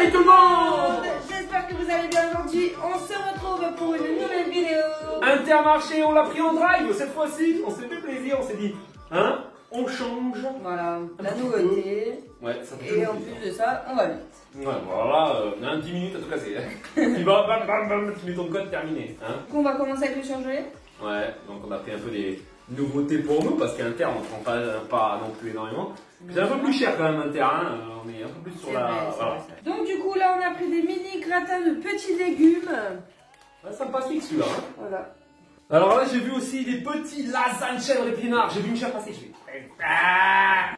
Salut tout le monde! J'espère que vous allez bien aujourd'hui. On se retrouve pour une nouvelle vidéo. Intermarché, on l'a pris en drive cette fois-ci. On s'est fait plaisir, on s'est dit, hein, on change. Voilà, la nouveauté. Ouais, ça fait Et toujours en plaisir. plus de ça, on va vite. Ouais, voilà, on a 10 minutes à tout casser. Tu vas, bam, bam, bam, tu mets ton code terminé. Hein. Donc on va commencer avec le changer. Ouais, donc on a pris un peu des nouveautés pour nous parce qu'Inter on ne prend pas non plus énormément. C'est un peu plus cher quand même Inter, hein. On est un peu plus sur la. Voilà. Donc du coup là on a pris des mini gratins de petits légumes. Ouais, sympathique celui-là. Hein. Voilà. Alors là j'ai vu aussi des petits lasagnes chèvre épinards. J'ai vu une chair passer, je fais. Ah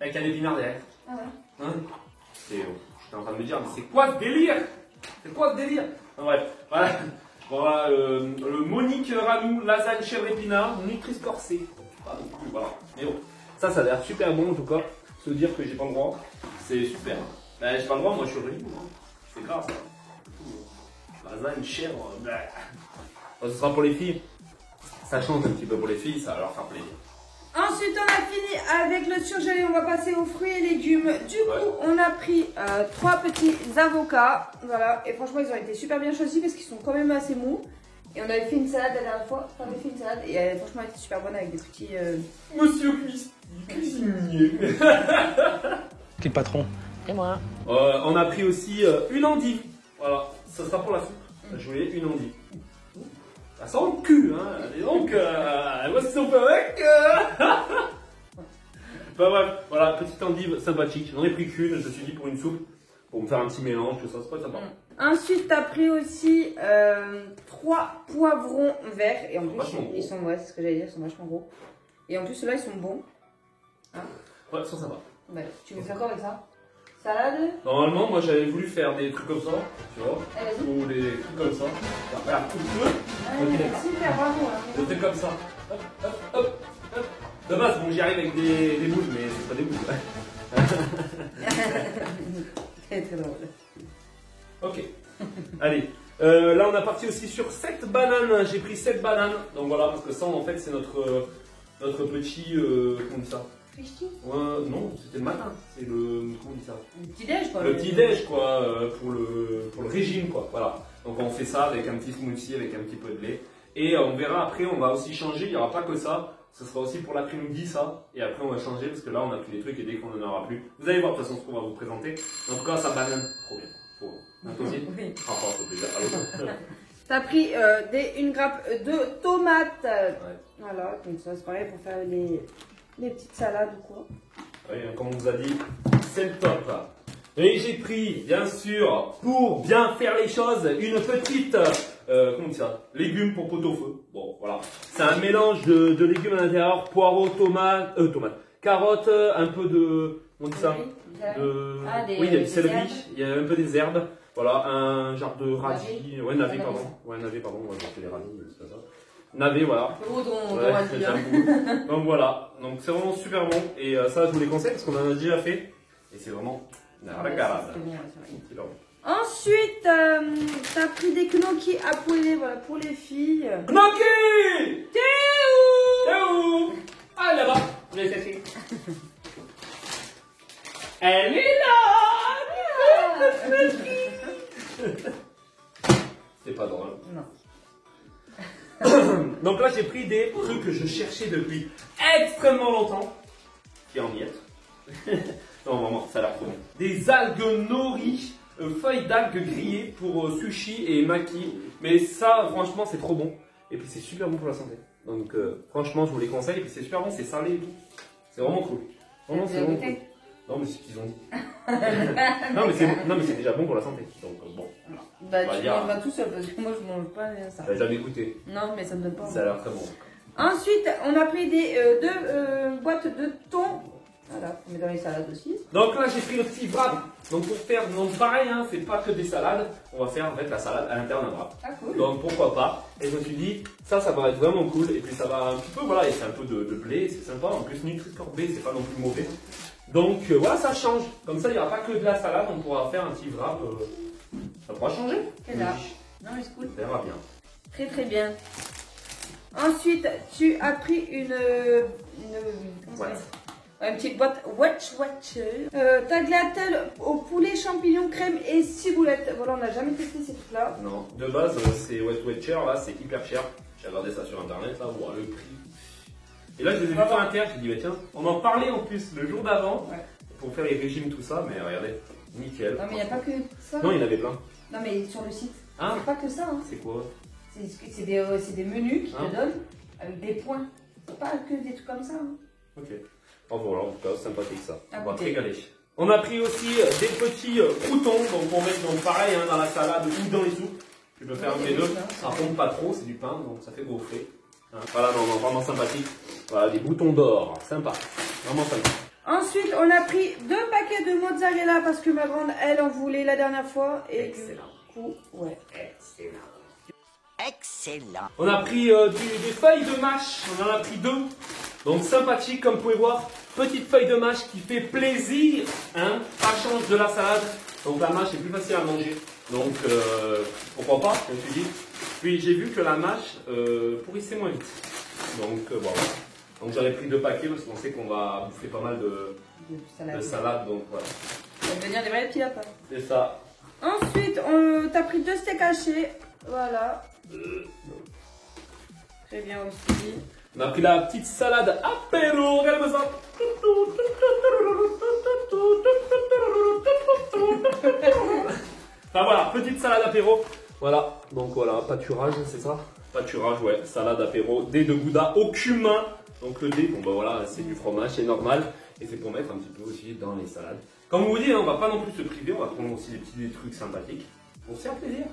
avec un épinard derrière. Ah ouais. Hein. J'étais en train de me dire, mais c'est quoi ce délire? C'est quoi ce délire? Enfin, bref, voilà. Voilà le Monique Ranou, lasagne chèvre épinard, Nutri Corsé. Pas non plus, voilà. Mais bon, ça a l'air super bon en tout cas. Se dire que j'ai pas le droit, c'est super. Ben, j'ai pas le droit, moi je suis au régime. Hein. C'est grave ça. Lasagne chèvre, ce sera pour les filles. Ça change un petit peu pour les filles, ça va leur faire plaisir. Ensuite, on a fini avec le surgelé. On va passer aux fruits et légumes. Du coup, on a pris 3 petits avocats. Voilà. Et franchement, ils ont été super bien choisis parce qu'ils sont quand même assez mous. Et on avait fait une salade la dernière fois. On avait fait une salade et elle, franchement, elle était super bonne avec des petits. Monsieur cuisinier. Qui est le patron? Et moi. On a pris aussi une endive. Voilà. Ça sera pour la soupe. Je voulais une endive. Ça sent le cul, hein. Et donc, moi c'est soupe avec. Enfin bref, voilà, petite endive sympathique. J'en ai pris qu'une, je me suis dit pour une soupe, pour me faire un petit mélange, tout ça, c'est pas sympa. Ensuite, tu as pris aussi 3 poivrons verts. Et en plus, ils sont, ouais, c'est ce que j'allais dire, ils sont vachement gros. Et en plus, ceux-là, ils sont bons. Hein? Ouais, ça va. Ouais. Tu veux faire quoi avec ça? Salade? Normalement, moi j'avais voulu faire des trucs comme ça, tu vois, Allez, ou des trucs comme ça. Regarde, tout le feu. super, bravo. Je fais comme ça. Hop, hop, hop, hop. De base, bon, j'y arrive avec des boules, mais c'est pas des boules. Très très drôle. Ok. Allez. Là, on a parti aussi sur 7 bananes. J'ai pris 7 bananes. Donc voilà, parce que ça, en fait, c'est notre petit. Comment on dit ça? Ouais, non, c'était le matin. C'est le. Comment on dit ça? Le petit déj, quoi. Le petit déj, quoi, pour le régime, quoi. Voilà. Donc on fait ça avec un petit smoothie, avec un petit peu de lait. Et on verra après, on va aussi changer. Il n'y aura pas que ça. Ce sera aussi pour l'après-midi, ça. Et après, on va changer parce que là, on a pris des trucs et dès qu'on en aura plus, vous allez voir de toute façon ce qu'on va vous présenter. En tout cas, ça banane. Trop bien. Un aussi. Oui. Ah, ça fait plaisir. Allô. T'as pris une grappe de tomates. Ouais. Voilà, donc ça c'est pareil pour faire les petites salades ou quoi. Oui, comme on vous a dit, c'est le top. Et j'ai pris, bien sûr, pour bien faire les choses, une petite, comment on dit ça, légumes pour pot-au-feu. Bon, voilà. C'est un mélange de légumes à l'intérieur, poireaux, tomates, carottes, un peu de, comment on dit ça, oui, il y a du céleri, il y a un peu des herbes. Voilà, un genre de radis, ouais, navet, pardon. Ouais, navet, pardon, ouais, j'ai fait les radis, c'est pas ça. Navet, voilà. Ouais, donc voilà, donc c'est vraiment super bon et ça je vous les conseille parce qu'on en a déjà fait et c'est vraiment la regarde. Ensuite, t'as pris des gnocchis à poulet, voilà, pour les filles. Gnocchi! T'es où? Ah, là-bas, je l'ai cherché. Elle est là! C'est pas drôle. Non. Donc là j'ai pris des trucs que je cherchais depuis extrêmement longtemps. Qui est en miettes. Non vraiment, ça a l'air trop bon. Des algues nori, feuilles d'algues grillées pour sushi et maki. Mais ça franchement c'est trop bon. Et puis c'est super bon pour la santé. Donc franchement je vous les conseille. Et puis c'est super bon, c'est salé et tout. C'est vraiment cool. Vraiment c'est vraiment cool. Non mais c'est ce qu'ils ont dit. non mais c'est déjà bon pour la santé. Donc bon. Bah tu mangeras tout seul parce que moi je mange pas ça. T'as jamais goûté? Non mais ça me donne pas. Ça a l'air très bon. Ensuite on a pris des 2 boîtes de thon. Voilà, on met dans les salades aussi. Donc là j'ai pris le petit wrap. Donc pour faire, donc pareil hein, c'est pas que des salades. On va faire en fait la salade à l'intérieur d'un wrap. Ah cool. Donc pourquoi pas. Et je me suis dit ça va être vraiment cool. Et puis ça va un petit peu voilà, et c'est un peu de blé, c'est sympa. En plus Nutri-Score B c'est pas non plus mauvais. Donc voilà, ça change. Comme ça il n'y aura pas que de la salade, on pourra faire un petit wrap. Ça pourra changer. C'est là. Non mais c'est cool. On verra bien. Très très bien. Ensuite, tu as pris une Une petite boîte Watcher. Tagliatelle au poulet, champignons, crème et ciboulette. Voilà, on n'a jamais testé ces trucs-là. Non, de base, c'est Watcher, là, c'est hyper cher. J'ai regardé ça sur internet, là, wow, le prix. Et là, je les ai vus sur Inter, j'ai dit, bah, tiens, on en parlait en plus le jour d'avant, pour faire les régimes, tout ça, mais regardez, nickel. Non, mais il n'y a pas que ça. Non, il y en avait plein. Non, mais sur le site, Ah. c'est pas que ça. Hein. C'est quoi? C'est des menus qui te donnent avec des points. C'est pas que des trucs comme ça. Hein. Ok. Enfin voilà, en tout cas, sympathique ça. On va te Ok. régaler. On a pris aussi des petits croutons, donc pour mettre donc, pareil hein, dans la salade ou dans les soupes. Tu peux faire un des deux. Ça pompe pas trop, c'est du pain, donc ça fait gaufrer. Hein. Voilà, non, non, vraiment sympathique. Voilà, des boutons d'or, sympa. Vraiment sympa. Ensuite, on a pris 2 paquets de mozzarella parce que ma grande, elle en voulait la dernière fois. Et Excellent. Du coup, ouais. Excellent. Excellent. On a pris des feuilles de mâche, on en a pris 2. Donc sympathique, comme vous pouvez voir. Petite feuille de mâche qui fait plaisir, hein, ça change de la salade. Donc la mâche est plus facile à manger. Donc pourquoi pas, je me suis dit. Puis j'ai vu que la mâche pourrissait moins vite. Donc voilà. Donc j'en ai pris 2 paquets parce qu'on sait qu'on va bouffer pas mal de salade. Donc voilà. Ça va devenir des vrais petits lapins. C'est ça. Ensuite, t'as pris 2 steaks hachés. Voilà. Très bien aussi. On a pris la petite salade apéro, regardez ça. Enfin voilà, petite salade apéro. Voilà, donc voilà, pâturage, c'est ça? Pâturage, ouais, salade apéro, dés de gouda au cumin. Donc le dé, bon bah voilà, c'est du fromage, c'est normal. Et c'est pour mettre un petit peu aussi dans les salades. Comme on vous dit, hein, on va pas non plus se priver, on va prendre aussi des petits trucs sympathiques. Pour se faire plaisir.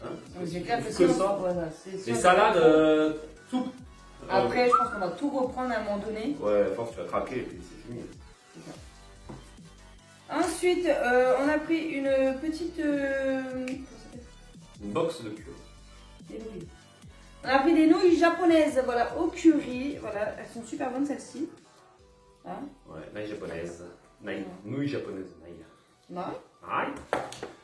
Hein, C'est clair que sinon, ça. voilà, Les salades, soupe. Après, je pense qu'on va tout reprendre à un moment donné. Ouais, à force tu vas craquer et puis c'est fini. Ensuite, on a pris une petite... Une box de cure. On a pris des nouilles japonaises, voilà, au curry. Voilà, elles sont super bonnes celles-ci. Hein? Ouais, naille japonaise. Nouilles japonaises. Non.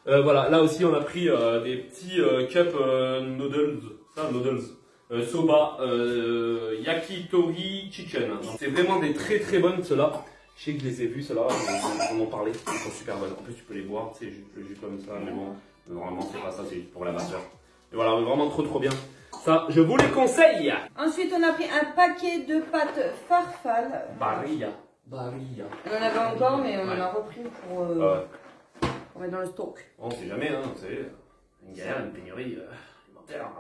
Voilà, là aussi on a pris des petits cups noodles. Ça, noodles. Soba, yakitori chicken. C'est vraiment des très très bonnes ceux-là. Je sais que je les ai vus ceux-là, on m'en parlait. Ils sont super bonnes. En plus tu peux les boire, tu sais, le jus comme ça, mais bon, normalement c'est pas ça, c'est juste pour la masseur. Et voilà, vraiment trop bien. Ça, je vous les conseille. Ensuite, on a pris un paquet de pâtes farfalle. Barilla. On en avait encore, mais on en a repris pour mettre dans le stock. On sait jamais, hein, vous savez. Une galère, une pénurie alimentaire.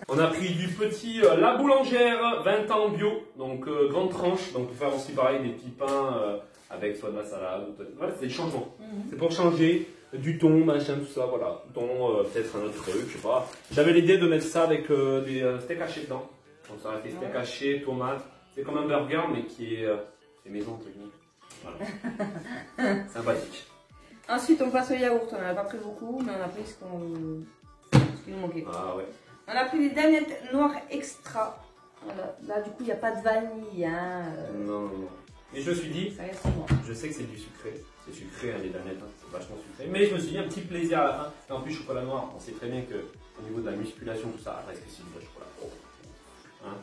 On a pris du petit La Boulangère, 20 ans bio, donc grande tranche. Donc pour faire aussi pareil des petits pains avec soit de la salade. Voilà, c'est le changement. C'est pour changer du thon, machin, tout ça, voilà. Thon, peut-être un autre truc, je sais pas. J'avais l'idée de mettre ça avec des steaks hachés dedans. Donc ça aurait fait steak haché, tomate. C'est comme un burger, mais qui est maison, technique. Voilà. Sympathique. Ensuite, on passe au yaourt. On n'en a pas pris beaucoup, mais on a pris ce qui nous manquait. Ah ouais. On a pris des danettes noires extra. Voilà. Là, du coup, il n'y a pas de vanille. Hein. Non. Et je me suis dit, Ça reste bon. je sais que c'est du sucré. C'est sucré, hein, les danettes, hein, c'est vachement sucré. Mais je me suis dit un petit plaisir à la fin. Et en plus, chocolat noir, on sait très bien qu'au niveau de la musculation, tout ça, reste que c'est du chocolat. Hein.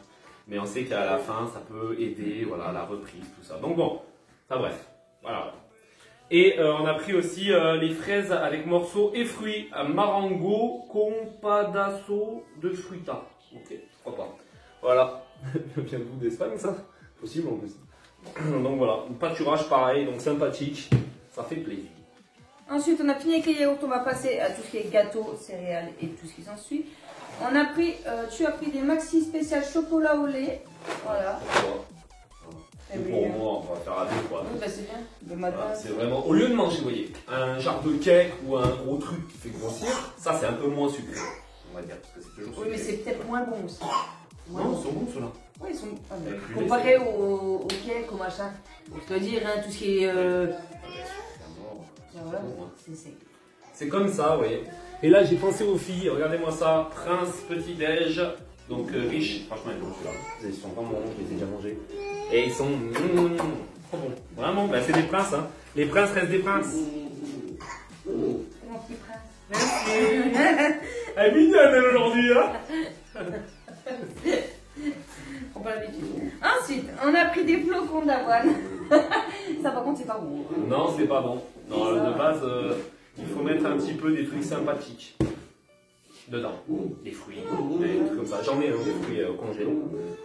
Mais on sait qu'à la fin, ça peut aider, voilà, la reprise, tout ça. Donc bon, enfin bref, voilà. Et on a pris aussi les fraises avec morceaux et fruits. Marango compadasso de fruita. Ok, pourquoi pas. Voilà. Bien le goût d'Espagne, ça. Possible en plus. Donc voilà, un pâturage pareil, donc sympathique. Ça fait plaisir. Ensuite, on a fini avec les yaourts. On va passer à tout ce qui est gâteau, céréales et tout ce qui s'ensuit. On a pris, tu as pris des maxi spécial chocolat au lait. Voilà. Pour moi, on va faire à deux quoi. Oui, bah c'est bien. Le matin. Voilà, c'est vraiment, au lieu de manger, vous voyez, un genre de cake ou un gros truc qui fait grossir, ça c'est un peu moins sucré, on va dire, parce que c'est toujours sucré. Oui, mais c'est peut-être moins bon aussi. Non, ils sont bons ceux-là. Oui, ils sont. Avec Comparé au cake, au machin. Je dois dire, hein, tout ce qui est. Voilà, c'est comme ça, vous voyez. Et là, j'ai pensé aux filles, regardez-moi ça, Prince Petit-Déj, donc riche, franchement, ils sont celui-là. Ils sont vraiment bons, je les ai déjà mangés. Et ils sont trop bons. Vraiment, bah, c'est des princes, hein. Les princes restent des princes. Mon petit prince. Merci. Elle est mignonne, elle, aujourd'hui, hein. On pas l'habitude. Ensuite, Ensuite, on a pris des flocons d'avoine. Ça, par contre, c'est pas bon. Non, c'est pas bon. Non, de base, il faut mettre un petit peu des trucs sympathiques dedans. Des fruits, des trucs comme ça. J'en ai des fruits congelés. Donc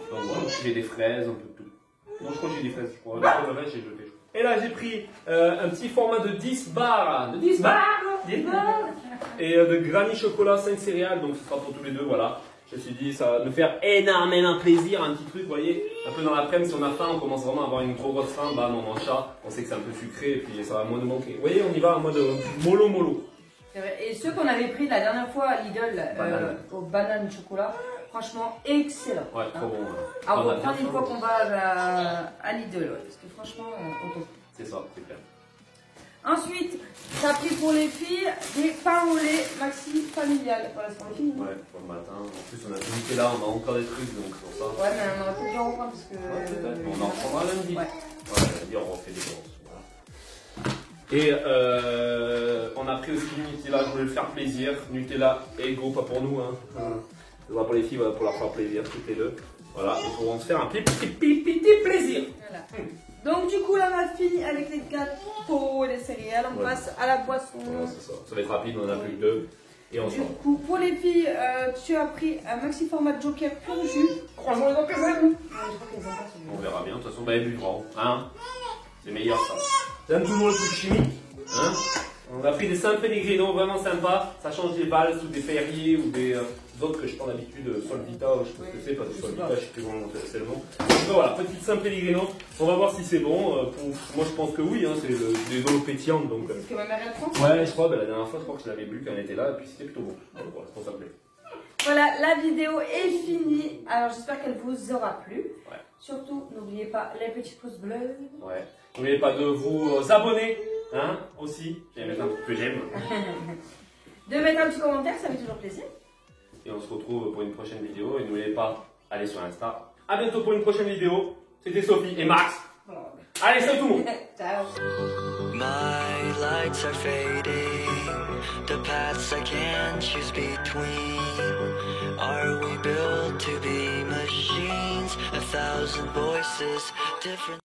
voilà, j'ai des fraises, un peu de tout. Non, je crois que j'ai des fraises, je crois. Le reste, j'ai jeté. Et là, j'ai pris un petit format de 10 barres. De 10 barres 10 barres et de granny chocolat 5 céréales. Donc, ce sera pour tous les deux, voilà. Je me suis dit, ça va nous faire énormément plaisir, un petit truc, vous voyez, un peu dans l'après-midi, si on a faim, on commence vraiment à avoir une trop grosse faim, bah on mange ça, on sait que c'est un peu sucré, et puis ça va moins nous manquer. Vous voyez, on y va en mode mollo. Et ceux qu'on avait pris la dernière fois à Lidl, au banane chocolat, franchement, excellent. Ouais, trop bon. Alors, on va prendre une fois qu'on va à Lidl, ouais, parce que franchement, on top. C'est ça, c'est clair. Ensuite, ça a pris pour les filles des pains au lait maxi familial. Voilà, c'est pour les filles. Ouais, pour le matin. En plus, on a tout goûté là, on a encore des trucs, donc c'est pour ça. Ouais, mais on aurait peut-être dû en reprendre parce que. Ouais, peut-être. On en reprendra lundi. Ouais. Lundi, on refait des courses. Voilà. Et on a pris aussi du Nutella, je voulais le faire plaisir. Nutella et gros, pas pour nous, hein. C'est pas pour les filles, voilà, pour leur faire plaisir, toutes les deux. Voilà, et pour se faire un petit plaisir. Voilà. Donc du coup là on a fini avec les gâteaux et les céréales, on passe à la boisson. Ouais, c'est ça. Ça va être rapide, on en a plus que deux. Et on Du sort. coup pour les filles, tu as pris un maxi format Joker pur jus. Croisons les dents que On verra bien, de toute façon, bah buvra. Hein, c'est meilleur ça. J'aime toujours le truc chimique. Hein. On a pris des San Pellegrino vraiment sympas. Ça change des balles ou des Perrier ou des autres que je prends d'habitude, Solvita, ou je sais pas ce que c'est, parce que Solvita, je sais plus comment c'est le nom. Donc voilà, petite San Pellegrino. On va voir si c'est bon. Moi je pense que oui, hein, c'est des eaux pétillantes. Donc, c'est ce que ma mère a pris. ouais, je crois, la dernière fois, je crois que je l'avais bu quand elle était là, et puis c'était plutôt bon. Donc voilà, c'est pour ça que Voilà, la vidéo est finie. Alors j'espère qu'elle vous aura plu. Ouais. Surtout, n'oubliez pas les petits pouces bleus. Ouais. N'oubliez pas de vous abonner, hein, aussi. J'ai mettre un truc que j'aime. De mettre un petit commentaire, ça fait toujours plaisir. Et on se retrouve pour une prochaine vidéo. Et n'oubliez pas, allez sur Insta. A bientôt pour une prochaine vidéo. C'était Sophie et Max. Allez, salut tout le monde. Ciao. My lights are fading, the paths I can't choose between. Are we built to be machines? 1,000 voices, different.